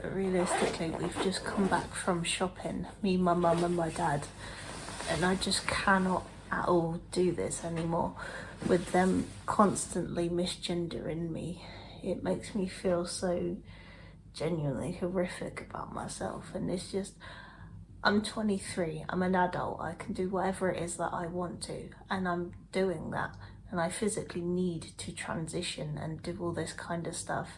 But realistically, we've just come back from shopping, me, my mum and my dad, and I just cannot at all do this anymore with them constantly misgendering me. It makes me feel so genuinely horrific about myself, and it's just, I'm 23, I'm an adult, I can do whatever it is that I want to, and I'm doing that, and I physically need to transition and do all this kind of stuff.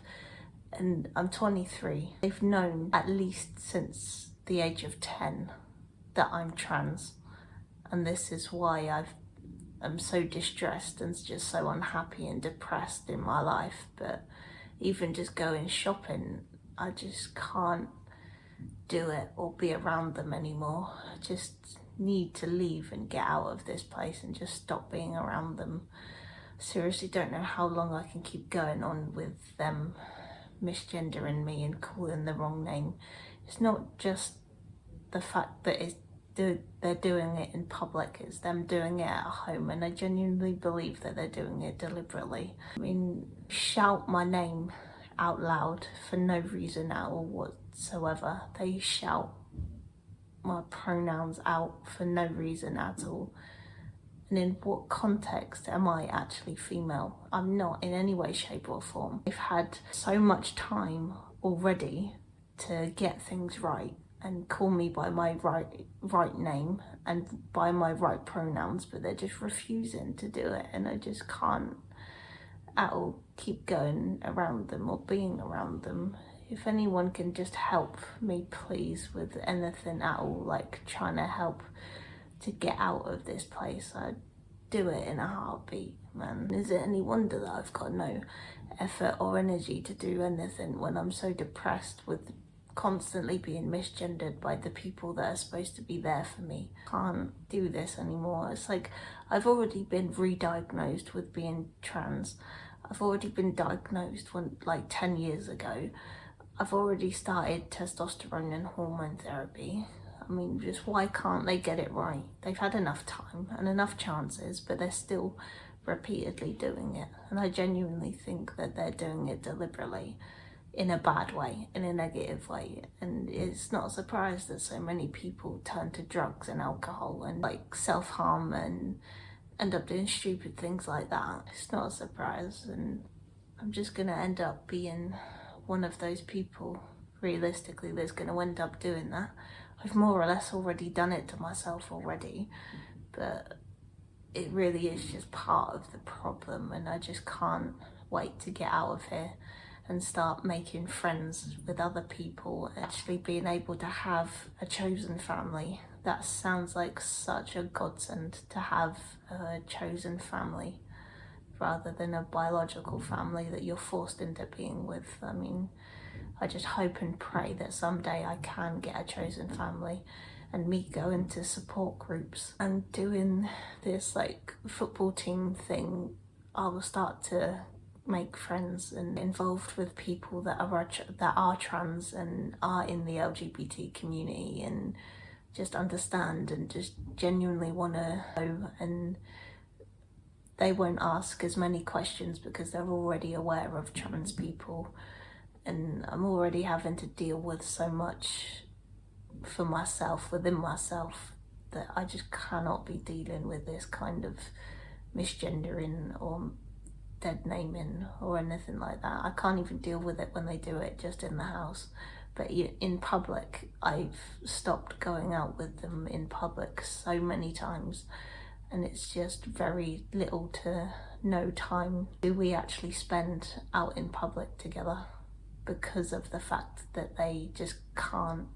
And I'm 23. They've known at least since the age of 10 that I'm trans, and this is why I'm so distressed and just so unhappy and depressed in my life. But even just going shopping, I just can't do it or be around them anymore. I just need to leave and get out of this place and just stop being around them. Seriously, don't know how long I can keep going on with them misgendering me and calling the wrong name. It's not just the fact that they're doing it in public, it's them doing it at home, and I genuinely believe that they're doing it deliberately. I mean, shout my name out loud for no reason at all whatsoever. They shout my pronouns out for no reason at all. And in what context am I actually female? I'm not in any way, shape or form. I've had so much time already to get things right and call me by my right name and by my right pronouns, but they're just refusing to do it, and I just can't at all keep going around them or being around them. If anyone can just help me, please, with anything at all, like trying to help to get out of this place, I'd do it in a heartbeat, man. Is it any wonder that I've got no effort or energy to do anything when I'm so depressed with constantly being misgendered by the people that are supposed to be there for me? Can't do this anymore. It's like I've already been re-diagnosed with being trans. I've already been diagnosed like 10 years ago. I've already started testosterone and hormone therapy. I mean, just why can't they get it right? They've had enough time and enough chances, but they're still repeatedly doing it. And I genuinely think that they're doing it deliberately, in a bad way, in a negative way. And it's not a surprise that so many people turn to drugs and alcohol and like self-harm and end up doing stupid things like that. It's not a surprise, and I'm just gonna end up being one of those people, realistically, that's gonna end up doing that. I've more or less already done it to myself already, but it really is just part of the problem, and I just can't wait to get out of here and start making friends with other people, actually being able to have a chosen family. That sounds like such a godsend, to have a chosen family rather than a biological family that you're forced into being with. I mean, I just hope and pray that someday I can get a chosen family, and me going to support groups and doing this like football team thing, I will start to make friends and involved with people that are trans and are in the LGBT community, and just understand and just genuinely want to know, and they won't ask as many questions because they're already aware of trans people. And I'm already having to deal with so much for myself, within myself, that I just cannot be dealing with this kind of misgendering or dead naming or anything like that. I can't even deal with it when they do it just in the house. But in public, I've stopped going out with them in public so many times, and it's just very little to no time do we actually spend out in public together, because of the fact that they just can't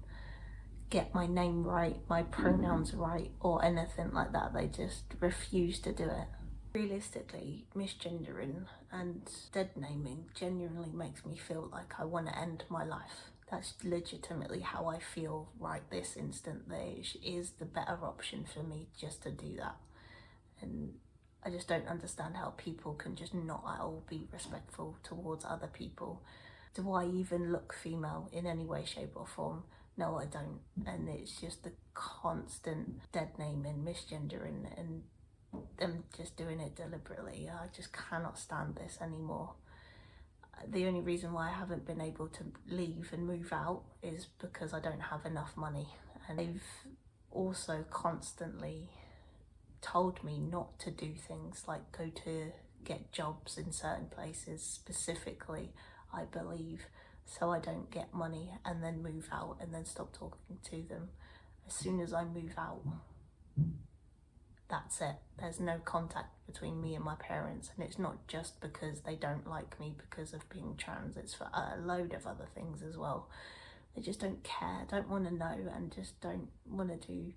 get my name right, my pronouns right, or anything like that. They just refuse to do it. Realistically, misgendering and dead naming genuinely makes me feel like I want to end my life. That's legitimately how I feel right this instant. There is the better option for me just to do that. And I just don't understand how people can just not at all be respectful towards other people. Do I even look female in any way, shape or form? No, I don't. And it's just the constant dead naming, misgendering, and them just doing it deliberately. I just cannot stand this anymore. The only reason why I haven't been able to leave and move out is because I don't have enough money. And they've also constantly told me not to do things like go to get jobs in certain places, specifically, I believe, so I don't get money and then move out and then stop talking to them. As soon as I move out, that's it. There's no contact between me and my parents, and it's not just because they don't like me because of being trans, it's for a load of other things as well. They just don't care, don't want to know, and just don't want to do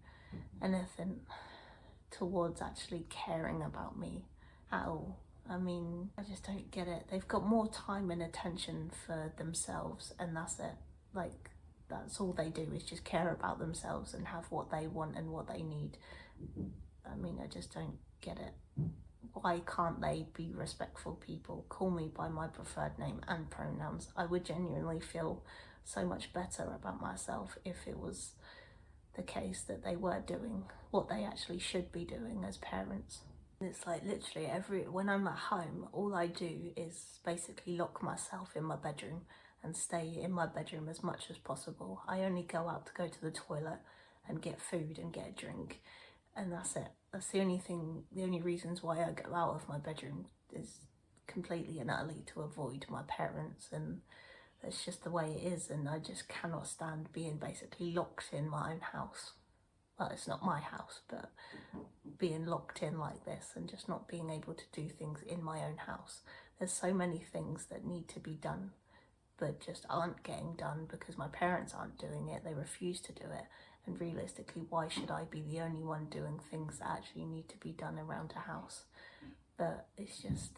anything towards actually caring about me at all. I mean, I just don't get it. They've got more time and attention for themselves, and that's it. Like, that's all they do, is just care about themselves and have what they want and what they need. I mean, I just don't get it. Why can't they be respectful people? Call me by my preferred name and pronouns. I would genuinely feel so much better about myself if it was the case that they were doing what they actually should be doing as parents. It's like literally when I'm at home, all I do is basically lock myself in my bedroom and stay in my bedroom as much as possible. I only go out to go to the toilet and get food and get a drink, and that's it. That's the only reasons why I go out of my bedroom is completely and utterly to avoid my parents, and that's just the way it is. And I just cannot stand being basically locked in my own house. Well, it's not my house, but being locked in like this and just not being able to do things in my own house. There's so many things that need to be done but just aren't getting done because my parents aren't doing it. They refuse to do it. And realistically, why should I be the only one doing things that actually need to be done around a house? But it's just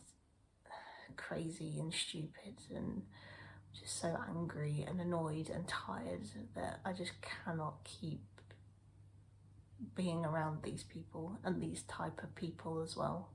crazy and stupid, and just so angry and annoyed and tired that I just cannot keep being around these people and these type of people as well.